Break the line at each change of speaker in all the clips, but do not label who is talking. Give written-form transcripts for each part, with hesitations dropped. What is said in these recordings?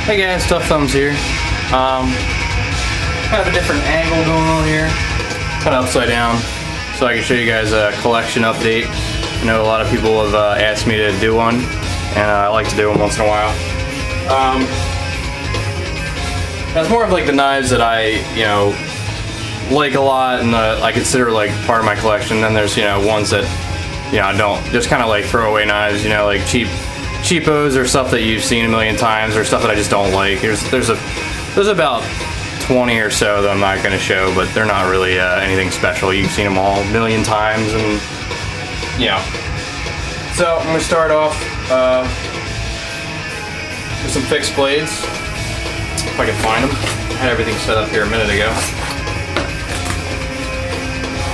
Hey guys, Tough Thumbs here. Kind of a different angle going on here. Kind of upside down, so I can show you guys a collection update. I know a lot of people have asked me to do one, and I like to do them once in a while. That's more of like the knives that I, like a lot, and I consider like part of my collection. Then there's, ones that, I don't. Just kind of like throwaway knives, like cheapos or stuff that you've seen a million times, or stuff that I just don't like. There's about 20 or so that I'm not going to show, but they're not really anything special. You've seen them all a million times, and So I'm going to start off with some fixed blades, if I can find them. I had everything set up here a minute ago.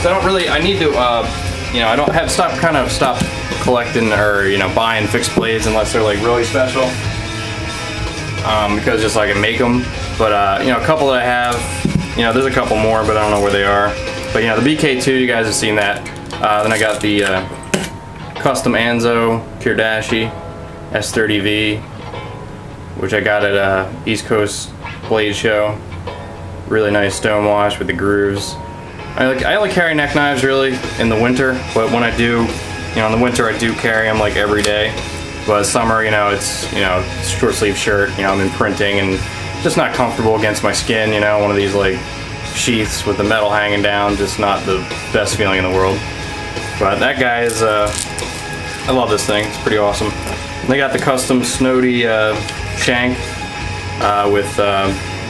So I need to, I don't have stop collecting or buying fixed blades unless they're like really special, because just so I can make them. But a couple that I have, there's a couple more, but I don't know where they are. But the BK2, you guys have seen that. Then I got the custom Anzo Kirdashi S30V, which I got at East Coast Blade Show. Really nice stone wash with the grooves. I only carry neck knives really in the winter, but when I do, in the winter I do carry them like every day. But summer, it's short sleeve shirt. I'm in printing and just not comfortable against my skin. One of these like sheaths with the metal hanging down, just not the best feeling in the world. But that guy is, I love this thing. It's pretty awesome. And they got the custom Snody shank with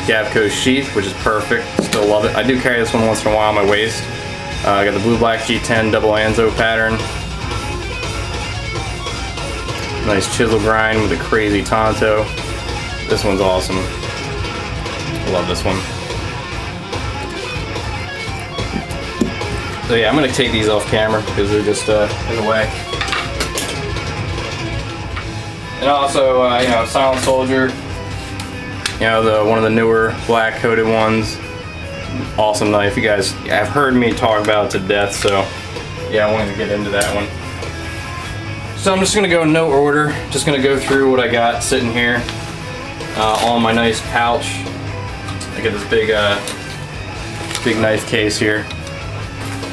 Gavco's sheath, which is perfect. Still love it. I do carry this one once in a while on my waist. I got the blue black G10 double Anzo pattern. Nice chisel grind with a crazy Tonto. This one's awesome. I love this one. So yeah, I'm gonna take these off camera because they're just in the way. And also, Silent Soldier. One of the newer black coated ones. Awesome knife. You guys have heard me talk about it to death, so yeah, I wanted to get into that one. So I'm just gonna go in no order. Just gonna go through what I got sitting here on my nice pouch. I got this big knife case here.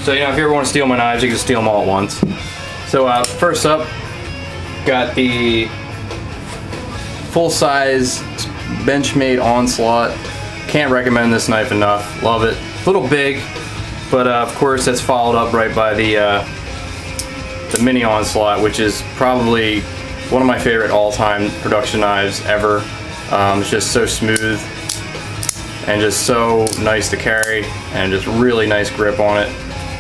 So if you ever want to steal my knives, you can steal them all at once. So first up, got the full-size Benchmade Onslaught. Can't recommend this knife enough. Love it. A little big, but of course that's followed up right by the mini Onslaught, which is probably one of my favorite all-time production knives ever. It's just so smooth and just so nice to carry, and just really nice grip on it.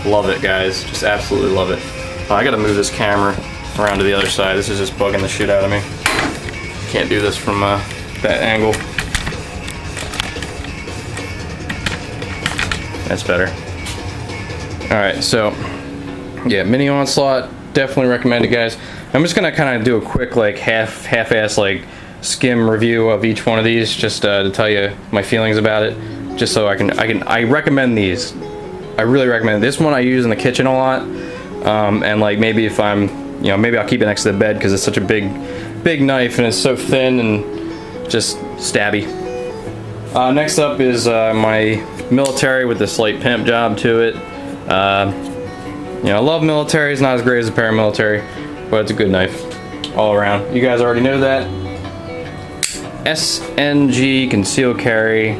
Love it, guys. Just absolutely love it. I gotta move this camera around to the other side. This is just bugging the shit out of me. Can't do this from that angle. That's better. Alright, so yeah, mini Onslaught, definitely recommend it, guys. I'm just gonna kind of do a quick like half-ass like skim review of each one of these, just to tell you my feelings about it, just so I recommend these. I really recommend it. This one I use in the kitchen a lot, and like maybe if I'm, maybe I'll keep it next to the bed because it's such a big knife and it's so thin and just stabby. Next up is my military with the slight pimp job to it. I love military. It's not as great as a paramilitary, but it's a good knife all around. You guys already know that. SNG concealed carry.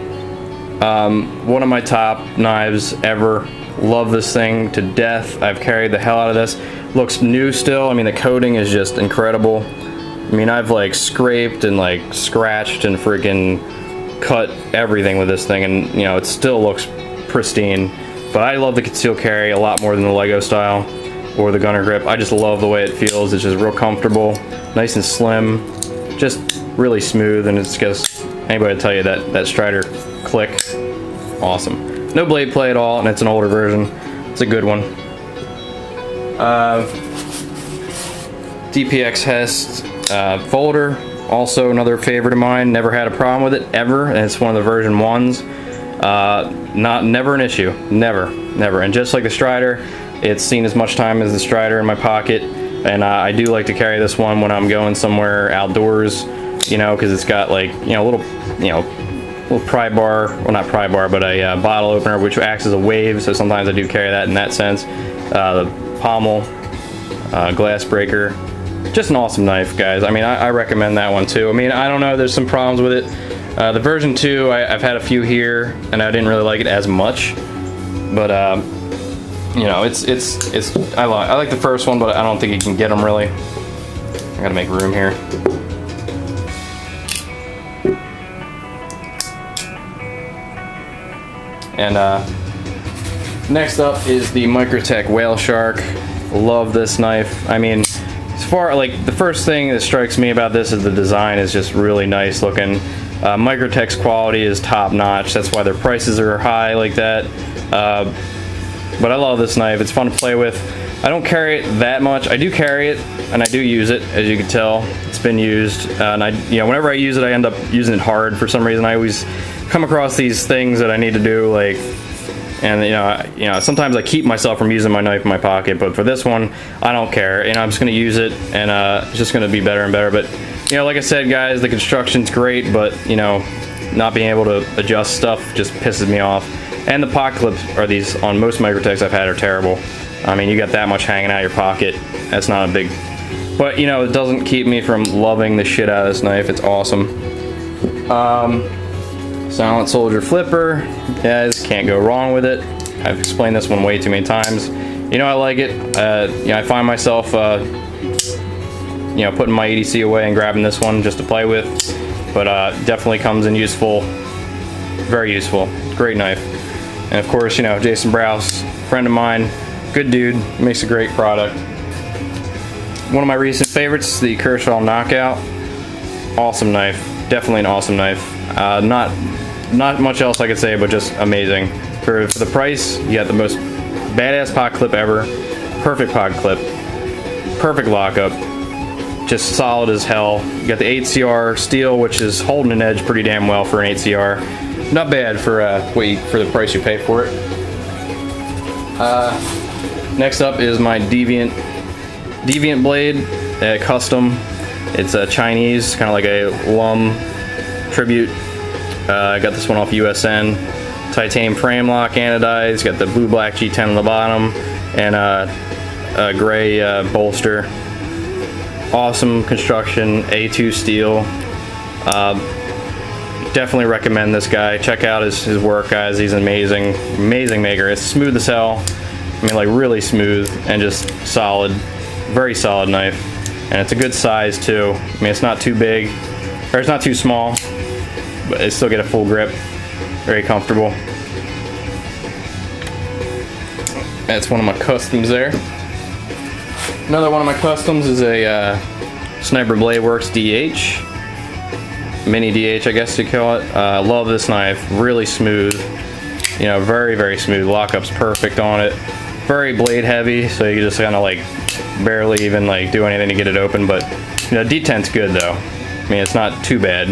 One of my top knives ever. Love this thing to death. I've carried the hell out of this. Looks new still. I mean, the coating is just incredible. I mean, I've like scraped and like scratched and freaking cut everything with this thing, and it still looks pristine. But I love the concealed carry a lot more than the Lego style or the gunner grip. I just love the way it feels. It's just real comfortable, nice and slim, just really smooth, and it's just, anybody will tell you that Strider click, awesome. No blade play at all, and it's an older version. It's a good one. DPX Hest folder, also another favorite of mine. Never had a problem with it ever, and it's one of the version 1s. Never an issue, never. And just like the Strider, it's seen as much time as the Strider in my pocket, and I do like to carry this one when I'm going somewhere outdoors you know, because it's got like, you know, little pry bar, well not pry bar, but a bottle opener which acts as a wave, so sometimes I do carry that in that sense. The pommel, glass breaker, just an awesome knife, guys. I mean, I recommend that one too. I mean, I don't know, there's some problems with it. The version 2, I've had a few here, and I didn't really like it as much, but you know, I like the first one, but I don't think you can get them really. I gotta make room here. And next up is the Microtech Whale Shark. Love this knife. I mean, as far like the first thing that strikes me about this is the design is just really nice looking. Microtech's quality is top notch. That's why their prices are high like that. But I love this knife. It's fun to play with. I don't carry it that much. I do carry it, and I do use it, as you can tell. It's been used, and you know, whenever I use it, I end up using it hard for some reason. I always come across these things that I need to do, like, and you know, sometimes I keep myself from using my knife in my pocket, but for this one, I don't care. You know, I'm just gonna use it, and it's just gonna be better and better. But you know, like I said, guys, the construction's great, but you know, not being able to adjust stuff just pisses me off. And the pocket clips are these on most Microtechs I've had are terrible. I mean, you got that much hanging out of your pocket. That's not a big, but you know, it doesn't keep me from loving the shit out of this knife. It's awesome. Silent Soldier flipper, guys, can't go wrong with it. I've explained this one way too many times. You know, I like it. You know, I find myself, you know, putting my EDC away and grabbing this one just to play with. But definitely comes in useful, very useful. Great knife. And of course, you know, Jason Browse, friend of mine, good dude, makes a great product. One of my recent favorites, the Kershaw Knockout. Awesome knife, definitely an awesome knife. Not much else I could say, but just amazing. For the price, you got the most badass pocket clip ever. Perfect pocket clip. Perfect lockup. Just solid as hell. You got the 8CR steel, which is holding an edge pretty damn well for an 8CR. Not bad for for the price you pay for it. Next up is my Deviant blade, custom. It's a Chinese, kind of like a Lum tribute. I got this one off USN. Titanium frame lock, anodized. Got the blue-black G10 on the bottom, and a gray bolster. Awesome construction, A2 steel. Definitely recommend this guy. Check out his work, guys. He's an amazing maker. It's smooth as hell. I mean, like really smooth and just solid. Very solid knife. And it's a good size too. I mean, it's not too big, or it's not too small, but it still get a full grip. Very comfortable. That's one of my customs there. Another one of my customs is a Sniper Blade Works DH. Mini DH, I guess you call it. Love this knife. Really smooth. You know, very smooth. Lockup's perfect on it. Very blade heavy, so you just kind of like barely even like do anything to get it open. But you know, detent's good though. I mean, it's not too bad.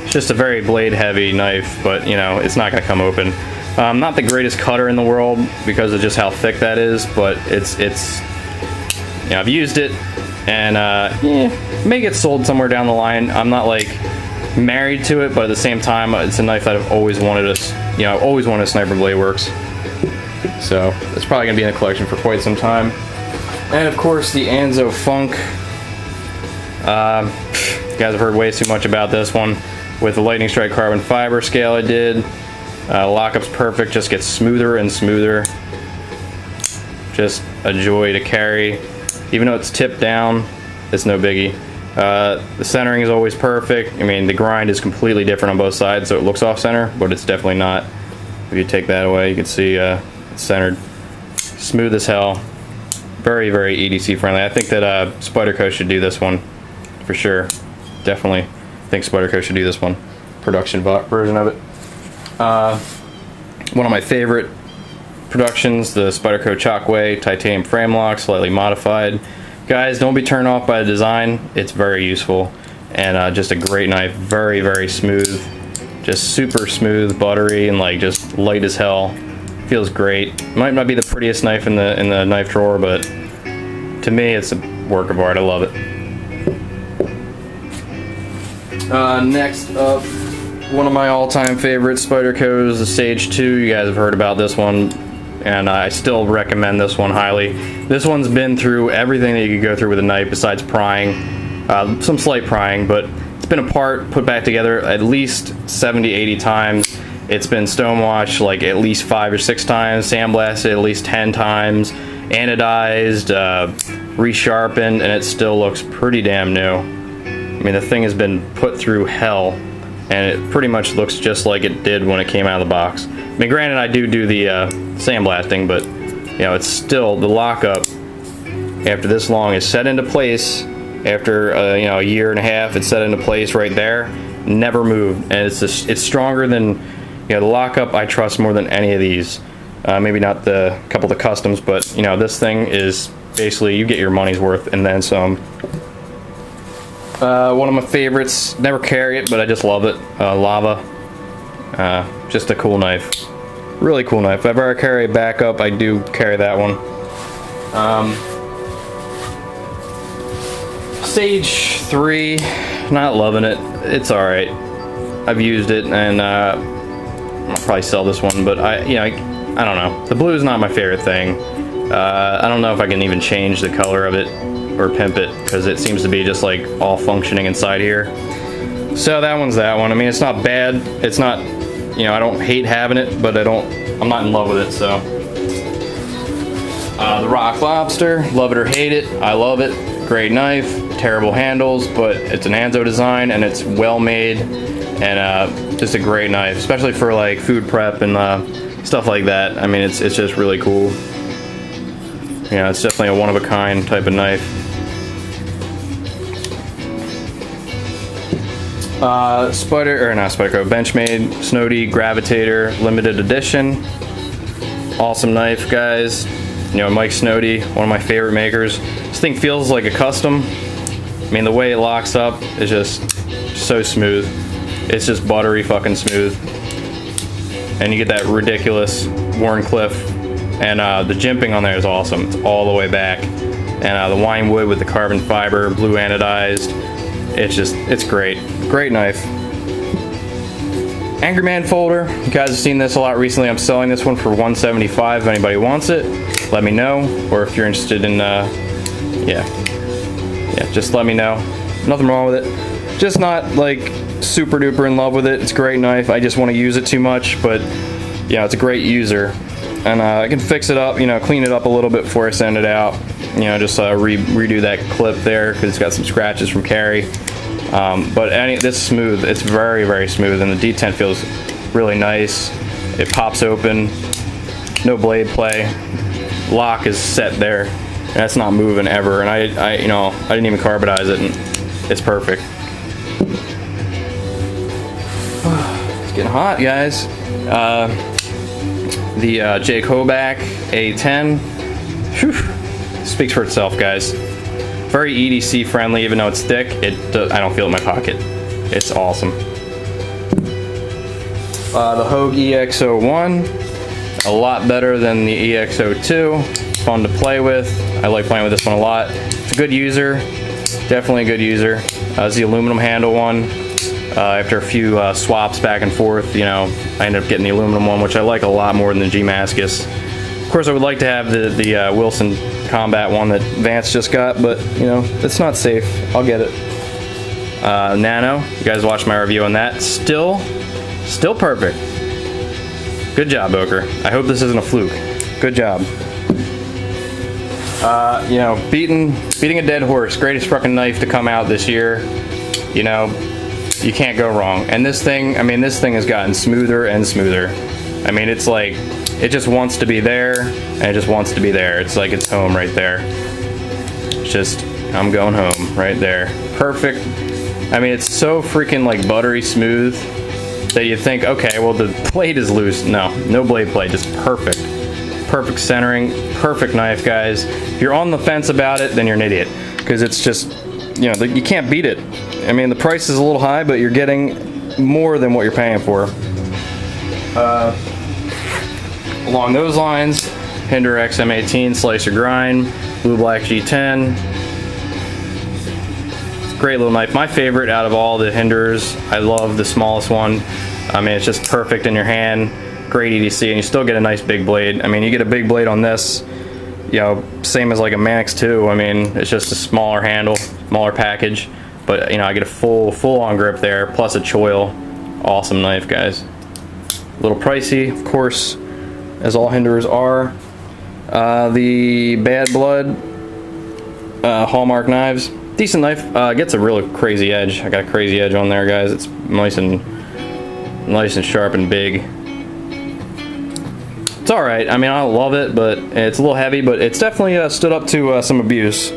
It's just a very blade heavy knife, but you know, it's not gonna come open. Not the greatest cutter in the world because of just how thick that is, but it's you know, I've used it, and may get sold somewhere down the line. I'm not like married to it, but at the same time, it's a knife that I've always wanted. You know, I've always wanted a Sniper Blade Works, so it's probably gonna be in the collection for quite some time. And of course, the Anzo Funk. You guys have heard way too much about this one with the Lightning Strike carbon fiber scale I did. Lockup's perfect, just gets smoother and smoother. Just a joy to carry. Even though it's tipped down, it's no biggie. The centering is always perfect. I mean, the grind is completely different on both sides, so it looks off center, but it's definitely not. If you take that away, you can see it's centered. Smooth as hell. Very EDC friendly. I think that Spyderco should do this one for sure. Definitely think Spyderco should do this one. Production version of it. One of my favorite productions, the Spyderco Chalkway titanium frame lock, slightly modified. Guys, don't be turned off by the design. It's very useful, and just a great knife. Very smooth, just super smooth, buttery, and like just light as hell. Feels great. Might not be the prettiest knife in the knife drawer, but to me, it's a work of art. I love it. Next up, one of my all-time favorites, Spyderco, is the Sage 2. You guys have heard about this one, and I still recommend this one highly. This one's been through everything that you could go through with a knife besides prying, some slight prying, but it's been apart, put back together at least 70-80 times. It's been stonewashed like at least 5 or 6 times, sandblasted at least 10 times, anodized, resharpened, and it still looks pretty damn new. I mean, the thing has been put through hell, and it pretty much looks just like it did when it came out of the box. I mean, granted, I do the sandblasting, but you know, it's still, the lockup after this long is set into place. After you know, a year and a half, it's set into place right there, never moved, and it's stronger than, you know, the lockup I trust more than any of these. Maybe not the couple of the customs, but you know, this thing is basically, you get your money's worth and then some. One of my favorites, never carry it, but I just love it. Lava. Just a cool knife. Really cool knife. If I ever carry a backup, I do carry that one. Sage 3, not loving it. It's alright. I've used it, and I'll probably sell this one, but I don't know. The blue is not my favorite thing. I don't know if I can even change the color of it or pimp it, because it seems to be just like all functioning inside here. So that one's that one. I mean, it's not bad. It's not, you know, I don't hate having it, but I'm not in love with it, so. The Rock Lobster, love it or hate it, I love it. Great knife, terrible handles, but it's an Anzo design and it's well made, and just a great knife, especially for like food prep and stuff like that. I mean, it's just really cool. You know, it's definitely a one-of-a-kind type of knife. Spyderco, Benchmade, Snowdy Gravitator, limited edition. Awesome knife, guys. You know, Mike Snowdy, one of my favorite makers. This thing feels like a custom. I mean, the way it locks up is just so smooth. It's just buttery fucking smooth. And you get that ridiculous Warncliffe. And the jimping on there is awesome. It's all the way back. And the wine wood with the carbon fiber, blue anodized. It's great. Great knife. Angryman folder. You guys have seen this a lot recently. I'm selling this one for $175. If anybody wants it, let me know. Or if you're interested in, yeah, just let me know. Nothing wrong with it. Just not like super duper in love with it. It's a great knife. I just want to use it too much, but yeah, it's a great user. And I can fix it up, you know, clean it up a little bit before I send it out. You know, just redo that clip there because it's got some scratches from carry. But this is smooth. It's very, very smooth, and the detent feels really nice. It pops open. No blade play. Lock is set there. And that's not moving ever. And I didn't even carbonize it, and it's perfect. It's getting hot, guys. The Jake Hoback A10. Whew. Speaks for itself, guys. Very EDC friendly, even though it's thick. I don't feel it in my pocket. It's awesome. The Hogue EX01, a lot better than the EX02. Fun to play with. I like playing with this one a lot. It's a good user, definitely a good user. It's the aluminum handle one. After a few swaps back and forth, you know, I ended up getting the aluminum one, which I like a lot more than the G-Mascus. Of course, I would like to have the Wilson Combat one that Vance just got, but you know, it's not safe. I'll get it. Nano, you guys watched my review on that. Still perfect. Good job, Boker. I hope this isn't a fluke. Good job. You know, beating a dead horse. Greatest fucking knife to come out this year. You know, you can't go wrong. And this thing, I mean, this thing has gotten smoother and smoother. I mean, it's like, it just wants to be there, and it just wants to be there. It's like it's home right there. It's just, I'm going home right there. Perfect. I mean, it's so freaking like buttery smooth that you think, okay, well the blade is loose. No blade play, just perfect. Perfect centering, perfect knife, guys. If you're on the fence about it, then you're an idiot. Because it's just, you know, you can't beat it. I mean, the price is a little high, but you're getting more than what you're paying for. Along those lines, Hinder XM18 Slicer Grind, Blue Black G10. Great little knife. My favorite out of all the Hinders. I love the smallest one. I mean, it's just perfect in your hand. Great EDC, and you still get a nice big blade. I mean, you get a big blade on this, you know, same as like a Manix 2. I mean, it's just a smaller handle, smaller package, but you know, I get a full on grip there, plus a choil. Awesome knife, guys. A little pricey, of course, as all Hinders are. The Bad Blood Hallmark knives, decent knife. Gets a real crazy edge. I got a crazy edge on there, guys. It's nice and sharp and big. It's all right. I mean, I don't love it, but it's a little heavy, but it's definitely stood up to some abuse.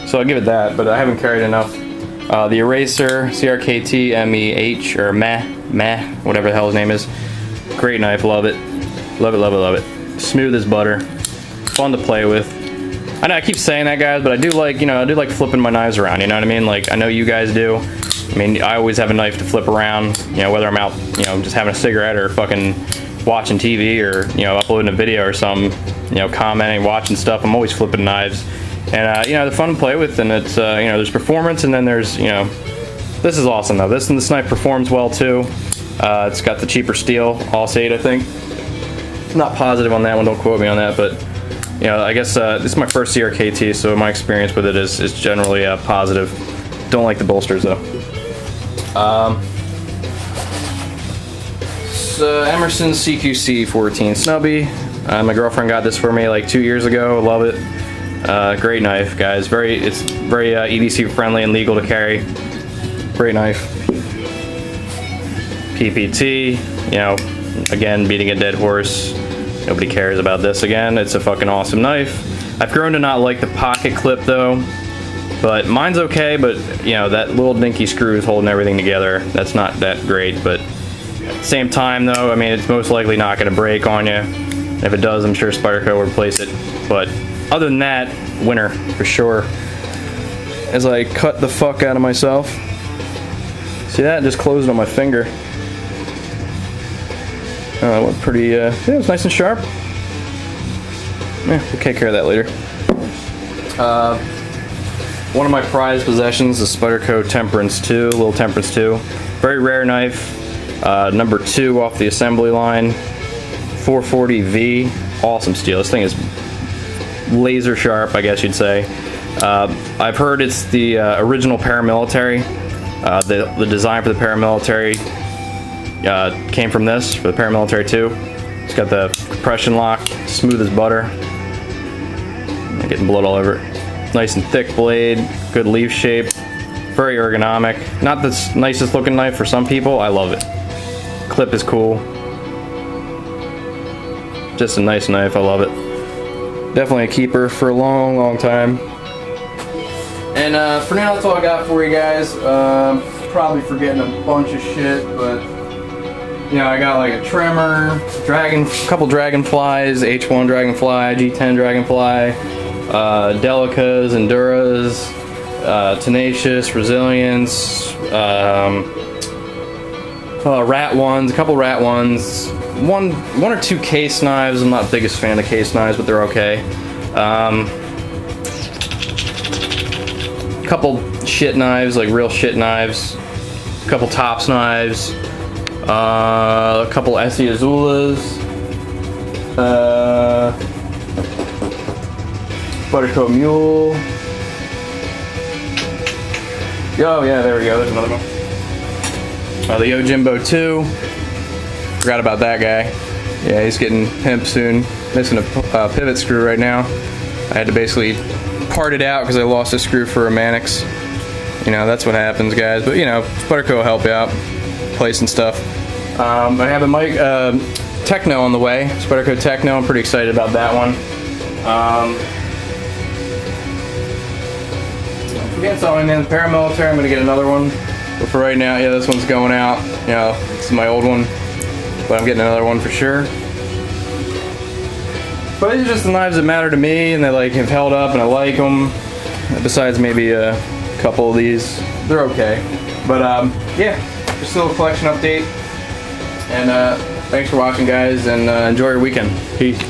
So I'll give it that, but I haven't carried enough. The Eraser, CRKT MEH, or Meh, whatever the hell his name is. Great knife, love it. Love it, love it, love it. Smooth as butter. Fun to play with. I know I keep saying that, guys, but I do like, you know, I do like flipping my knives around, you know what I mean? Like, I know you guys do. I mean, I always have a knife to flip around, you know, whether I'm out, you know, just having a cigarette or fucking watching TV or, you know, uploading a video or something, you know, commenting, watching stuff. I'm always flipping knives. And, you know, they're fun to play with, and it's, you know, there's performance, and then there's, you know, this is awesome, though. This knife performs well, too. It's got the cheaper steel, All-State, I think. Not positive on that one, don't quote me on that, but, you know, I guess this is my first CRKT, so my experience with it is generally positive. Don't like the bolsters, though. Emerson CQC 14 Snubby. My girlfriend got this for me like 2 years ago. Love it. Great knife, guys. It's very EDC friendly and legal to carry. Great knife. PPT. You know, again, beating a dead horse. Nobody cares about this again. It's a fucking awesome knife. I've grown to not like the pocket clip though, but mine's okay. But you know, that little dinky screw is holding everything together. That's not that great, but. At the same time though, I mean, it's most likely not going to break on you. If it does, I'm sure Spyderco will replace it. But other than that, winner for sure. As I cut the fuck out of myself. See that? Just closed on my finger. It went pretty, yeah, it was nice and sharp. Yeah, we'll take care of that later. One of my prized possessions is Spyderco Temperance 2, little Temperance 2. Very rare knife. Number 2 off the assembly line, 440V, awesome steel. This thing is laser sharp, I guess you'd say. I've heard it's the original paramilitary. The design for the paramilitary came from this, for the paramilitary 2. It's got the compression lock, smooth as butter. I'm getting blood all over it. Nice and thick blade, good leaf shape, very ergonomic. Not the nicest looking knife for some people, I love it. Clip is cool. Just a nice knife, I love it. Definitely a keeper for a long time. And for now, that's all I got for you guys. Probably forgetting a bunch of shit, but you know, I got like a trimmer, couple dragonflies, H1 dragonfly, G10 dragonfly, Delicas, Enduras, Tenacious, Resilience, rat ones, a couple rat ones, one or two case knives. I'm not the biggest fan of case knives, but they're okay. Couple shit knives, like real shit knives. A couple tops knives. A couple Essie Azulas. Buttercoat Mule. Oh yeah, there we go. There's another one. The Yojimbo 2. Forgot about that guy. Yeah, he's getting pimped soon. Missing a pivot screw right now. I had to basically part it out because I lost a screw for a Manix. You know, that's what happens, guys. But you know, Spyderco will help you out, placing stuff. I have a mic, Techno on the way. Spyderco Techno. I'm pretty excited about that one. Forget something, man. The paramilitary. I'm gonna get another one. But for right now, yeah, this one's going out. You know, this is my old one, but I'm getting another one for sure. But these are just the knives that matter to me, and they like have held up, and I like them. Besides maybe a couple of these, they're okay. But yeah, just a little collection update. And thanks for watching, guys, and enjoy your weekend. Peace.